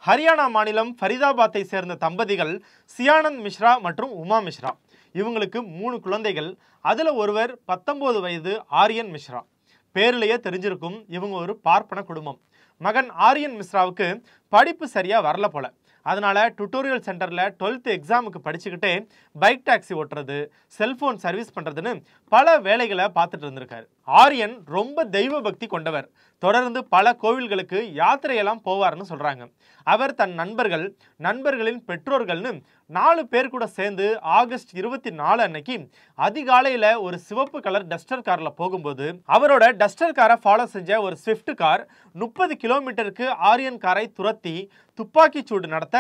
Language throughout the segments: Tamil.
ஹரியானா மாநிலம் ஃபரிதாபாத்தை சேர்ந்த தம்பதிகள் சியானந்த் மிஸ்ரா மற்றும் உமா மிஸ்ரா. இவங்களுக்கு 3 குழந்தைகள். அதில் ஒருவர் 19 வயது ஆரியன் மிஸ்ரா. பேரிலேயே தெரிஞ்சிருக்கும், இவங்க ஒரு பார்ப்பன குடும்பம். மகன் ஆரியன் மிஸ்ராவுக்கு படிப்பு சரியா வரல போல. அதனால டுட்டோரியல் சென்டர்ல 12th எக்ஸாமுக்கு படிச்சுக்கிட்டே பைக் டாக்ஸி ஓட்டுறது, செல்போன் சர்வீஸ் பண்றதுன்னு பல வேலைகளை பார்த்துட்டு இருந்திருக்காரு. ஆரியன் ரொம்ப தெய்வ பக்தி கொண்டவர். தொடர்ந்து பல கோவில்களுக்கு யாத்திரையெல்லாம் போவார்னு சொல்றாங்க. அவர் தன் நண்பர்களின் பெற்றோர்கள்னு 4 பேர் கூட சேர்ந்து ஆகஸ்ட் 24 அன்னைக்கு அதிகாலையில ஒரு சிவப்பு கலர் டஸ்டர் கார்ல போகும்போது அவரோட டஸ்டர் காரை ஃபாலோ செஞ்ச ஒரு ஸ்விஃப்ட் கார் 30 கிலோமீட்டருக்கு ஆரியன் காரை துரத்தி துப்பாக்கி சூடு நடத்த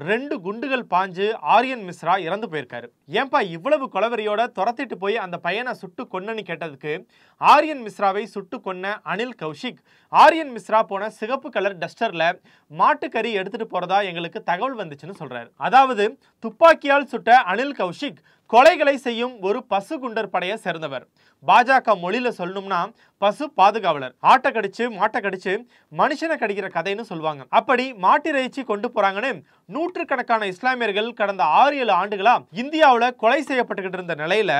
2 குண்டுகள் பாஞ்சு ஆரியன் மிஸ்ரா இறந்து போயிருக்காரு. ஏன்பா இவ்வளவு கொலவெறியோட துரத்திட்டு போய் அந்த பையனை சுட்டு கொன்னன்னு கேட்டதுக்கு ஆரியன் மிஸ்ராவை சுட்டு கொன்ன அனில் கௌஷிக், ஆரியன் மிஸ்ரா போன சிகப்பு கலர் டஸ்டர்ல மாட்டுக்கறி எடுத்துட்டு போறதா எங்களுக்கு தகவல் வந்துச்சுன்னு சொல்றாரு. அதாவது துப்பாக்கியால் சுட்ட அனில் கௌஷிக் கொலைகளை செய்யும் ஒரு பசு குண்டர் படையை சேர்ந்தவர். பாஜக மொழியில சொல்லணும்னா பசு பாதுகாவலர். ஆட்டை கடிச்சு மாட்டை கடிச்சு மனுஷனை கடிக்கிற கதைன்னு சொல்லுவாங்க. அப்படி மாட்டிறைச்சி கொண்டு போறாங்கன்னு நூற்றுக்கணக்கான இஸ்லாமியர்கள் கடந்த 6-7 ஆண்டுகளா இந்தியாவில் கொலை செய்யப்பட்டுக்கிட்டு இருந்த நிலையில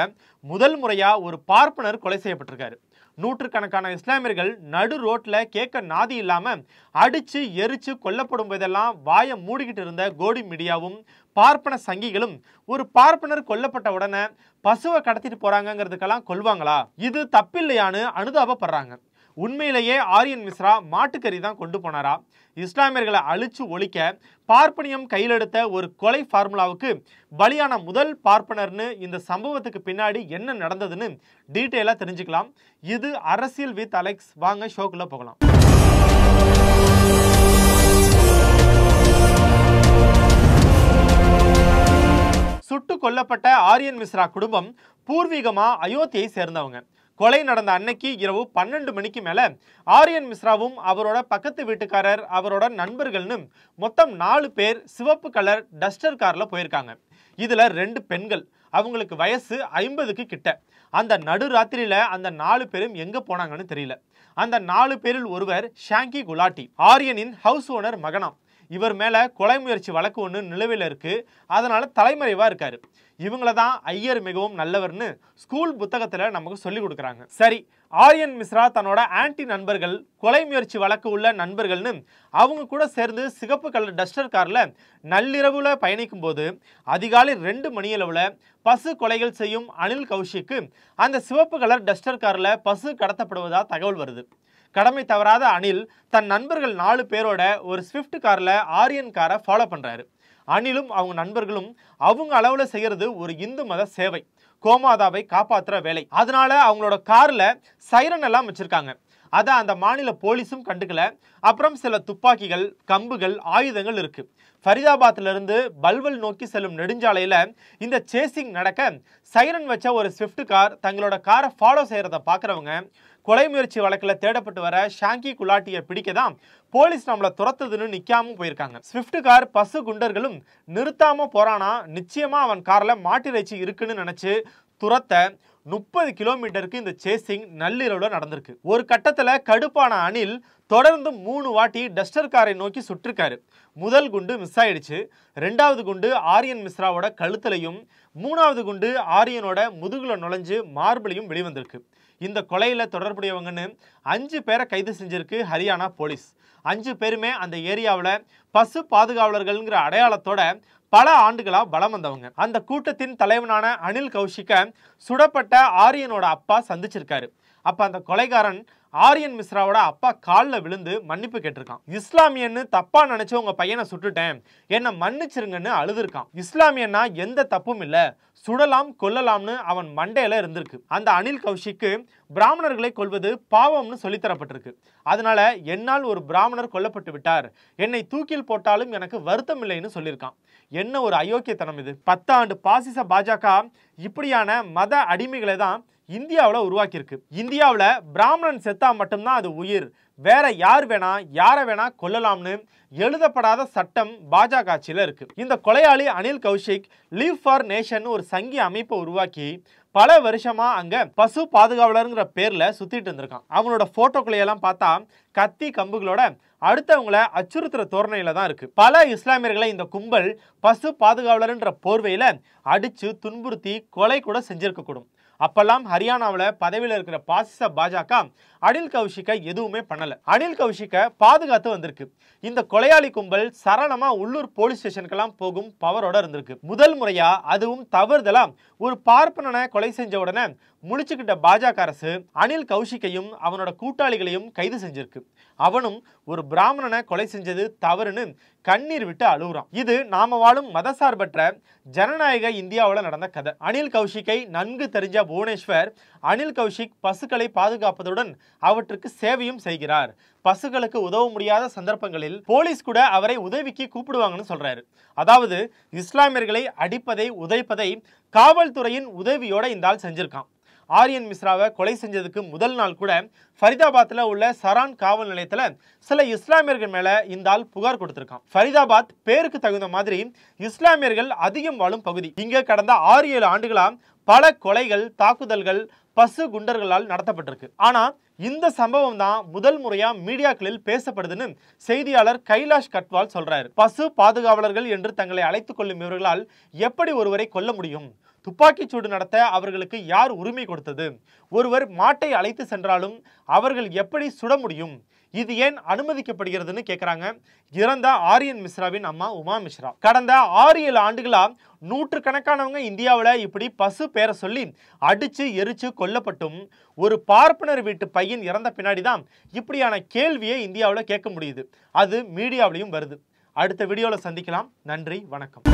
முதல் முறையா ஒரு பார்ப்பனர் கொலை செய்யப்பட்டிருக்காரு. நூற்றுக்கணக்கான இஸ்லாமியர்கள் நடு ரோட்ல கேட்க நாதி இல்லாம அடிச்சு எரிச்சு கொல்லப்படும் போதெல்லாம் வாயை மூடிக்கிட்டு இருந்த கோடி மீடியாவும் பார்ப்பன சங்கிகளும் ஒரு பார்ப்பனர் கொல்லப்பட்ட உடனே பசுவை கடத்திட்டு போறாங்கிறதுக்கெல்லாம் கொல்வாங்களா? இது தப்பில்லையான்னு அனுதாபப்படுறாங்க. உண்மையிலேயே ஆரியன் மிஸ்ரா மாட்டுக்கறி தான் கொண்டு போனாரா? இஸ்லாமியர்களை அழிச்சு ஒழிக்க பார்ப்பனியம் கையிலெடுத்த ஒரு கொலை ஃபார்முலாவுக்கு பலியான முதல் பார்ப்பனர்னு இந்த சம்பவத்துக்கு பின்னாடி என்ன நடந்ததுன்னு டீட்டெயிலா தெரிஞ்சுக்கலாம். இது அரசியல் வித் அலெக்ஸ். வாங்க ஷோக்குள்ள போகலாம். சுட்டு கொல்லப்பட்ட ஆரியன் மிஸ்ரா குடும்பம் பூர்வீகமா அயோத்தியை சேர்ந்தவங்க. கொலை நடந்த அன்னைக்கு இரவு 12 மணிக்கு மேல ஆரியன் மிஸ்ராவும் அவரோட பக்கத்து வீட்டுக்காரர் அவரோட நண்பர்கள்னு மொத்தம் 4 பேர் சிவப்பு கலர் டஸ்டர் கார்ல போயிருக்காங்க. இதுல 2 பெண்கள், அவங்களுக்கு வயசு 50க்கு கிட்ட. அந்த நடுராத்திரியில அந்த 4 பேரும் எங்க போனாங்கன்னு தெரியல. அந்த 4 பேரில் ஒருவர் ஷாங்கி குலாட்டி, ஆரியனின் ஹவுஸ் ஓனர் மகனாம். இவர் மேல கொலை முயற்சி வழக்கு ஒன்று நிலுவையில் இருக்கு. அதனால தலைமறைவா இருக்காரு. இவங்கள தான் ஐயர் மிகவும் நல்லவர்னு ஸ்கூல் புத்தகத்துல நமக்கு சொல்லி கொடுக்குறாங்க. சரி, ஆரியன் மிஸ்ரா தன்னோட ஆன்டி நண்பர்கள், கொலை முயற்சி வழக்கு உள்ள நண்பர்கள்னு அவங்க கூட சேர்ந்து சிகப்பு கலர் டஸ்டர் கார்ல நள்ளிரவுல பயணிக்கும் போது அதிகாலை 2 மணியளவுல பசு கொலைகள் செய்யும் அனில் கௌஷிக்கு அந்த சிவப்பு கலர் டஸ்டர் கார்ல பசு கடத்தப்படுவதா தகவல் வருது. கடமை தவறாத அனில் தன் நண்பர்கள் 4 பேரோட ஒரு ஸ்விஃப்ட் கார்ல ஆரியன் காரை ஃபாலோ பண்றாரு. அனிலும் அவங்க நண்பர்களும் அவங்க அளவுல செய்யறது ஒரு இந்து மத சேவை, கோமாதாவை காப்பாற்றுற வேலை. அதனால அவங்களோட கார்ல சைரன் எல்லாம் வச்சிருக்காங்க. அதை அந்த மாநில போலீஸும் கண்டுக்கல. அப்புறம் சில துப்பாக்கிகள், கம்புகள், ஆயுதங்கள் இருக்கு. ஃபரிதாபாத்ல இருந்து பல்வல் நோக்கி செல்லும் நெடுஞ்சாலையில இந்த சேசிங் நடக்க சைரன் வச்ச ஒரு ஸ்விஃப்ட் கார் தங்களோட காரை ஃபாலோ செய்யறத பாக்குறவங்க கொலை முயற்சி வழக்கில் தேடப்பட்டு வர ஷாங்கி குலாட்டியை பிடிக்க தான் போலீஸ் நம்மளை துரத்துதுன்னு நிக்காம போயிருக்காங்க. ஸ்விஃப்ட் கார் பசு குண்டர்களும் நிறுத்தாம போறானா, நிச்சயமா அவன் கார்ல மாட்டிறைச்சி இருக்குன்னு நினைச்சு துரத்த 30 கிலோமீட்டருக்கு இந்த சேசிங் நள்ளிரவுல நடந்திருக்கு. ஒரு கட்டத்துல கடுப்பான அனில் தொடர்ந்து 3 வாட்டி டஸ்டர் காரை நோக்கி சுட்டிருக்காரு. முதல் குண்டு மிஸ் ஆயிடுச்சு. 2வது குண்டு ஆரியன் மிஸ்ராவோட கழுத்துலையும், 3வது குண்டு ஆரியனோட முதுகுல நுழைஞ்சு மார்பிளையும் வெளிவந்திருக்கு. இந்த கொலையில தொடர்புடையவங்கன்னு 5 பேரை கைது செஞ்சிருக்கு ஹரியானா போலீஸ். 5 பேருமே அந்த ஏரியாவில் பசு பாதுகாவலர்கள்ங்கிற அடையாளத்தோட பல ஆண்டுகளா பலம் வந்தவங்க. அந்த கூட்டத்தின் தலைவனான அனில் கௌஷிக்க சுடப்பட்ட ஆரியனோட அப்பா சந்திச்சிருக்காரு. அப்ப அந்த கொலைகாரன் ஆரியன் மிஸ்ராவோட அப்பா காலில் விழுந்து மன்னிப்பு கேட்டிருக்கான். இஸ்லாமியன்னு தப்பா நினைச்சு உங்க பையனை சுட்டுட்டேன், என்ன மன்னிச்சிருங்கன்னு அழுதுருக்கான். இஸ்லாமியன்னா எந்த தப்பும் இல்ல, சுடலாம் கொல்லலாம்னு அவன் மண்டையில இருந்திருக்கு. அந்த அனில் கௌஷிக்கு பிராமணர்களை கொல்வது பாவம்னு சொல்லித்தரப்பட்டிருக்கு. அதனால என்னால் ஒரு பிராமணர் கொல்லப்பட்டு விட்டார், என்னை தூக்கில் போட்டாலும் எனக்கு வருத்தம் இல்லைன்னு சொல்லியிருக்கான். என்ன ஒரு அயோக்கியத்தனம் இது! 10 ஆண்டு பாசிச பாஜக இப்படியான மத அடிமைகளை தான் இந்தியாவில் உருவாக்கியிருக்கு. இந்தியாவில் பிராமணன் செத்தா மட்டும்தான் அது உயிர், வேற யார் வேணா யாரை வேணா கொல்லலாம்னு எழுதப்படாத சட்டம் பாஜக ஆட்சியில் இருக்கு. இந்த கொலையாளி Anil Kaushik leave for nation ஒரு சங்கி அமைப்பை உருவாக்கி பல வருஷமா அங்க பசு பாதுகாவலர்ங்கிற பேர்ல சுத்திட்டு இருந்திருக்கான். அவனோட போட்டோக்களையெல்லாம் பார்த்தா கத்தி கம்புகளோட அடுத்தவங்களை அச்சுறுத்துற தோரணையில தான் இருக்கு. பல இஸ்லாமியர்களை இந்த கும்பல் பசு பாதுகாவலர்ன்ற போர்வையில அடிச்சு துன்புறுத்தி கொலை கூட செஞ்சிருக்க கூடும். அப்பெல்லாம் ஹரியானாவில் பதவியில் இருக்கிற பாசிச பாஜக அனில் கௌஷிகை எதுவுமே பண்ணல. அனில் கௌஷிகை பாதுகாத்து வந்திருக்கு. இந்த கொலையாளி கும்பல் சரணமா உள்ளூர் போலீஸ் ஸ்டேஷனுக்கெல்லாம் போகும் பவரோட இருந்திருக்கு. முதல் முறையா அதுவும் தவறுதலா ஒரு பார்ப்பனனை கொலை செஞ்ச உடனே முழிச்சுக்கிட்ட பாஜக அரசு அனில் கௌஷிகையும் அவனோட கூட்டாளிகளையும் கைது செஞ்சிருக்கு. அவனும் ஒரு பிராமணனை கொலை செஞ்சது தவறுன்னு கண்ணீர் விட்டு அழுகுறான். இது நாம வாழும் மதசார்பற்ற ஜனநாயக இந்தியாவில் நடந்த கதை. அனில் கௌஷிகை நன்கு தெரிஞ்ச புவனேஸ்வர் அனில் கௌஷிக் பசுக்களை பாதுகாப்பதுடன் அவற்றுக்கு சேவையும் செய்கிறார். பசுகளுக்கு உதவ முடியாத சந்தர்ப்பங்களில் போலீஸ் கூட அவரை உதவிக்கு கூப்பிடுவாங்கன்னு சொல்றாரு. அதாவது இஸ்லாமியர்களை அடிப்பதை உதைப்பதை காவல்துறையின் உதவியோட இந்த ஆள் செஞ்சிருக்கான். ஆரியன் மிஸ்ராவை கொலை செஞ்சதுக்கு முதல் நாள் கூட ஃபரிதாபாத்ல உள்ள சரான் காவல் நிலையத்துல சில இஸ்லாமியர்கள் மேல இந்த ஆள் புகார் கொடுத்திருக்கான். ஃபரிதாபாத் பேருக்கு தகுந்த மாதிரி இஸ்லாமியர்கள் அதிகம் வாழும் பகுதி. இங்க கடந்த 6-7 ஆண்டுகளா பல கொலைகள், தாக்குதல்கள் பசு குண்டர்களால் நடத்தப்பட்டிருக்கு. ஆனா இந்த சம்பவம் தான் முதல் முறையா மீடியாக்களில் பேசப்படுதுன்னு செய்தியாளர் கைலாஷ் கட்வால் சொல்றாரு. பசு பாதுகாவலர்கள் என்று தங்களை அழைத்துக் கொள்ளும் இவர்களால் எப்படி ஒருவரை கொல்ல முடியும்? துப்பாக்கிச் சூடு நடத்த அவர்களுக்கு யார் உரிமை கொடுத்தது? ஒருவர் மாட்டை அழைத்து சென்றாலும் அவர்கள் எப்படி சுட முடியும்? இது ஏன் அனுமதிக்கப்படுகிறதுன்னு கேட்குறாங்க இறந்த ஆரியன் மிஸ்ராவின் அம்மா உமா மிஸ்ரா. கடந்த 6-7 ஆண்டுகளா நூற்றுக்கணக்கானவங்க இந்தியாவில் இப்படி பசு பேரை சொல்லி அடிச்சு எரிச்சு கொல்லப்பட்டும் ஒரு பார்ப்பனர் வீட்டு பையன் இறந்த பின்னாடி தான் இப்படியான கேள்வியை இந்தியாவில் கேட்க முடியுது. அது மீடியாவிலையும் வருது. அடுத்த வீடியோவில் சந்திக்கலாம். நன்றி, வணக்கம்.